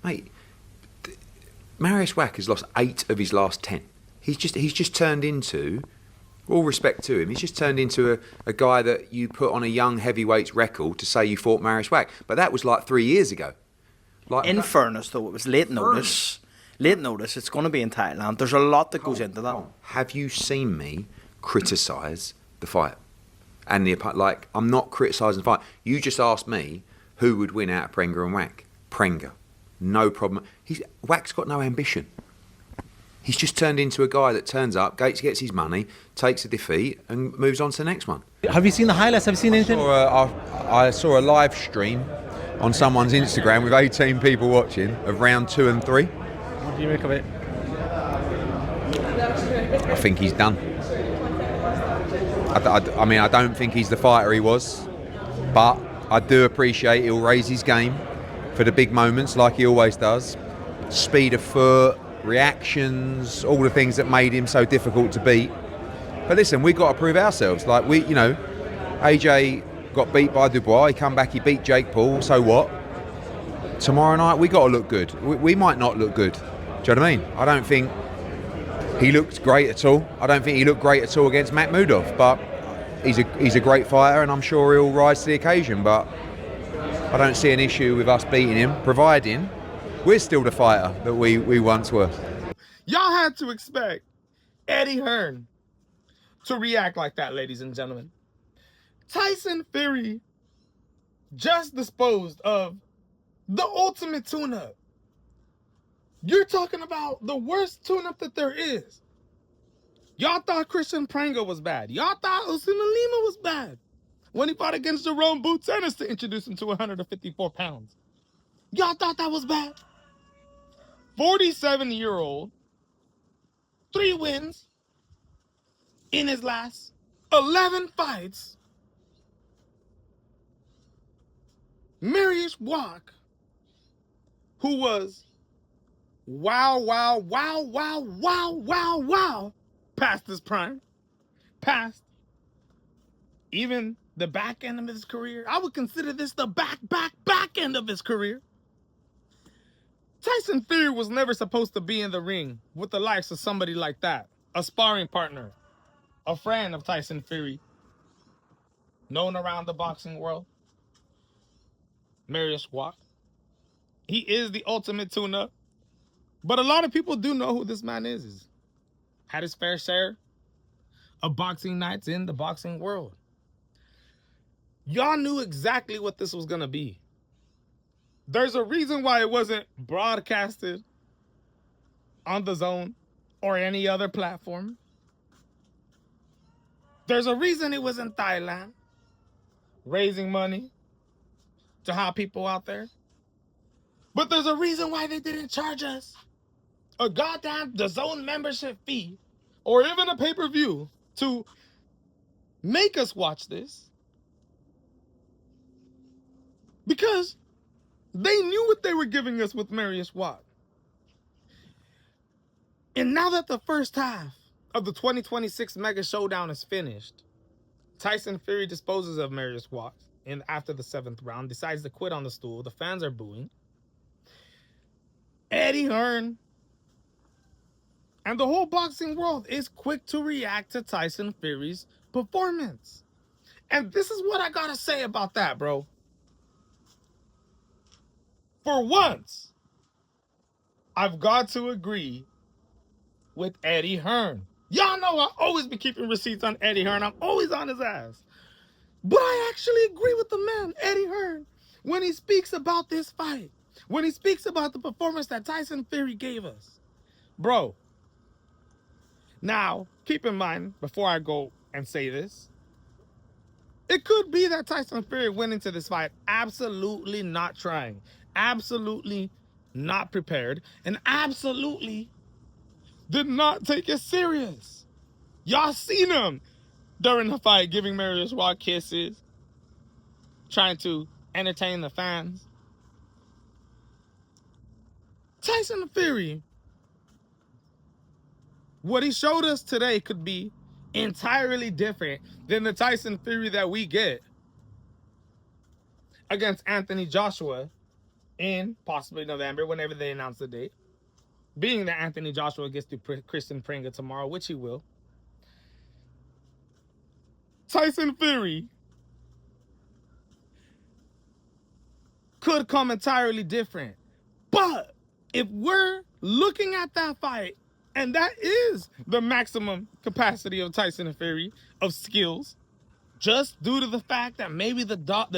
Mate, MARIUSZ Wach has lost 8 of his last 10. He's just turned into, all respect to him, he's just turned into a guy that you put on a young heavyweights record to say you fought MARIUSZ Wach. But that was like 3 years ago. Like, in fairness, though, it was late notice. Late notice. It's going to be in Thailand. There's a lot that goes into that. Have you seen me criticise the fight? And like, I'm not criticising the fight. You just asked me who would win out of Prenga and Wach. Prenga, no problem. Wach's got no ambition. He's just turned into a guy that turns up, gets his money, takes a defeat, and moves on to the next one. Have you seen the highlights? Have you seen anything? I saw a live stream on someone's Instagram with 18 people watching of round 2 and 3. What do you make of it? I think he's done. I mean, I don't think he's the fighter he was, but I do appreciate he'll raise his game for the big moments like he always does. Speed of foot, reactions, all the things that made him so difficult to beat. But listen, we've got to prove ourselves. Like, AJ got beat by Dubois, he come back, he beat Jake Paul, so what? Tomorrow night, we got to look good. We might not look good. Do you know what I mean? I don't think he looked great at all. I don't think he looked great at all against Makhmudov, but he's a great fighter, and I'm sure he'll rise to the occasion. But I don't see an issue with us beating him, providing we're still the fighter that we once were. Y'all had to expect Eddie Hearn to react like that, ladies and gentlemen. Tyson Fury just disposed of the ultimate tune-up. You're talking about the worst tune-up that there is. Y'all thought Christian Prenga was bad. Y'all thought Usman Lima was bad when he fought against Jerome Boots Ennis to introduce him to 154 pounds. Y'all thought that was bad. 47-year-old, 3 wins in his last 11 fights. MARIUSZ Wach, who was wow, past his prime, past even the back end of his career. I would consider this the back end of his career. Tyson Fury was never supposed to be in the ring with the likes of somebody like that. A sparring partner, a friend of Tyson Fury, known around the boxing world. MARIUSZ Wach. He is the ultimate tune-up. But a lot of people do know who this man is. He's had his fair share of boxing nights in the boxing world. Y'all knew exactly what this was going to be. There's a reason why it wasn't broadcasted on the Zone or any other platform. There's a reason it was in Thailand, raising money to have people out there. But there's a reason why they didn't charge us a goddamn DAZN membership fee or even a pay-per-view to make us watch this. Because they knew what they were giving us with MARIUSZ Wach. And now that the first half of the 2026 Mega Showdown is finished, Tyson Fury disposes of MARIUSZ Wach after the 7th round, decides to quit on the stool. The fans are booing. Eddie Hearn and the whole boxing world is quick to react to Tyson Fury's performance. And this is what I gotta say about that, bro. For once, I've got to agree with Eddie Hearn. Y'all know I always be keeping receipts on Eddie Hearn. I'm always on his ass. But I actually agree with the man, Eddie Hearn, when he speaks about this fight. When he speaks about the performance that Tyson Fury gave us. Bro. Now, keep in mind, before I go and say this, it could be that Tyson Fury went into this fight absolutely not trying, absolutely not prepared, and absolutely did not take it serious. Y'all seen him during the fight giving MARIUSZ Wach kisses, trying to entertain the fans. Tyson Fury, what he showed us today could be entirely different than the Tyson Fury that we get against Anthony Joshua in possibly November, whenever they announce the date. Being that Anthony Joshua gets to Christian Pringa tomorrow, which he will. Tyson Fury could come entirely different. But if we're looking at that fight, and that is the maximum capacity of Tyson Fury of skills, just due to the fact that maybe the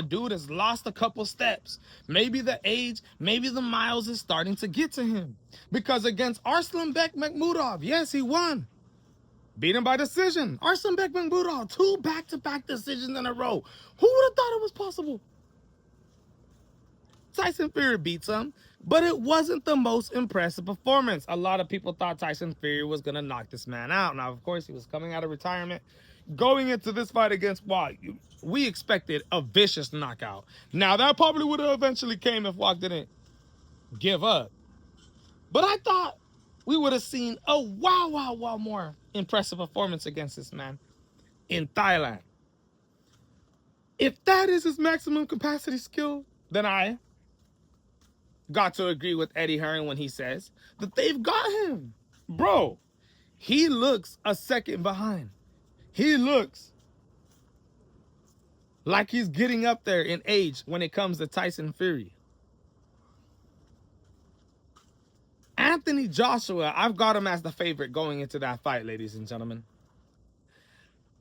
dude has lost a couple steps. Maybe the age, maybe the miles is starting to get to him. Because against Arslanbek Makhmudov, yes, he won. Beat him by decision. Arslanbek Makhmudov, 2 back-to-back decisions in a row. Who would have thought it was possible? Tyson Fury beats him, but it wasn't the most impressive performance. A lot of people thought Tyson Fury was going to knock this man out. Now, of course, he was coming out of retirement. Going into this fight against Wach, we expected a vicious knockout. Now, that probably would have eventually came if Wach didn't give up. But I thought we would have seen a wow more impressive performance against this man in Thailand. If that is his maximum capacity skill, then I got to agree with Eddie Hearn when he says that they've got him. Bro, he looks a second behind. He looks like he's getting up there in age when it comes to Tyson Fury. Anthony Joshua, I've got him as the favorite going into that fight, ladies and gentlemen.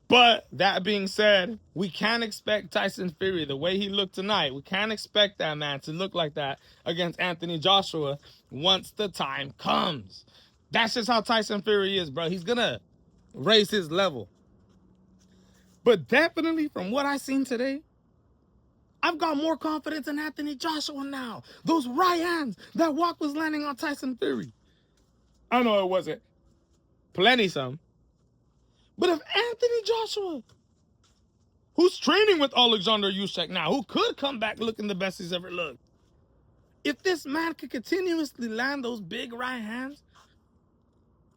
But that being said, we can't expect Tyson Fury, the way he looked tonight, we can't expect that man to look like that against Anthony Joshua once the time comes. That's just how Tyson Fury is, bro. He's going to raise his level. But definitely from what I've seen today, I've got more confidence in Anthony Joshua now. Those right hands that Wach was landing on Tyson Fury. I know it wasn't plenty some. But if Anthony Joshua, who's training with Alexander Usyk now, who could come back looking the best he's ever looked, if this man could continuously land those big right hands,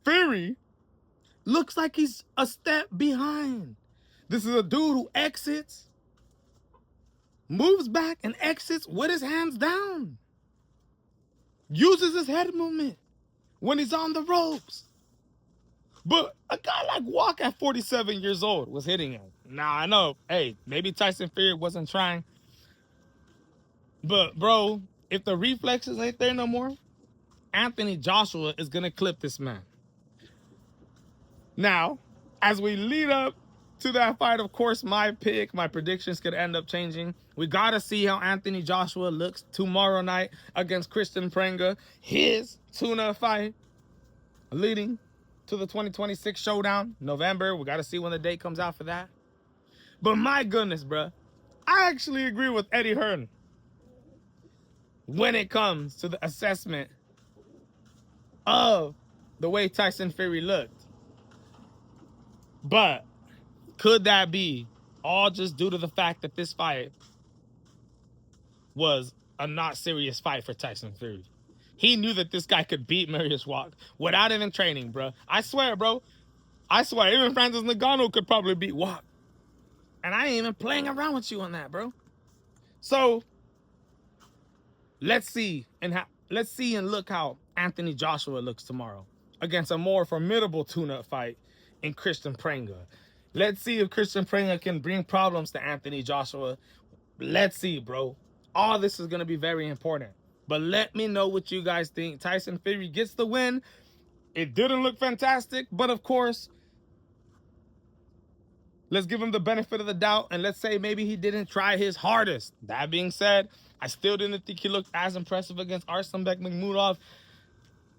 Fury looks like he's a step behind. This is a dude who exits, moves back and exits with his hands down. Uses his head movement when he's on the ropes. But a guy like Wach at 47 years old was hitting him. Now, I know, hey, maybe Tyson Fury wasn't trying. But, bro, if the reflexes ain't there no more, Anthony Joshua is going to clip this man. Now, as we lead up to that fight, of course, my predictions could end up changing. We got to see how Anthony Joshua looks tomorrow night against Christian Pringa. His tuna fight leading to the 2026 showdown, November. We got to see when the date comes out for that. But my goodness, bro, I actually agree with Eddie Hearn when it comes to the assessment of the way Tyson Fury looked. But could that be all just due to the fact that this fight was a not serious fight for Tyson Fury? He knew that this guy could beat MARIUSZ Wach without even training, bro. I swear, bro. I swear, even Francis Ngannou could probably beat Wach. And I ain't even playing around with you on that, bro. So, let's see and look how Anthony Joshua looks tomorrow against a more formidable tune-up fight in Christian Pringa. Let's see if Christian Pringa can bring problems to Anthony Joshua. Let's see, bro. All this is going to be very important. But let me know what you guys think. Tyson Fury gets the win. It didn't look fantastic, but of course, let's give him the benefit of the doubt, and let's say maybe he didn't try his hardest. That being said, I still didn't think he looked as impressive against Arslanbek Makhmudov.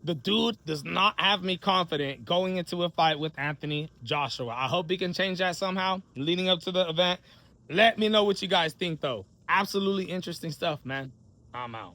The dude does not have me confident going into a fight with Anthony Joshua. I hope he can change that somehow leading up to the event. Let me know what you guys think, though. Absolutely interesting stuff, man. I'm out.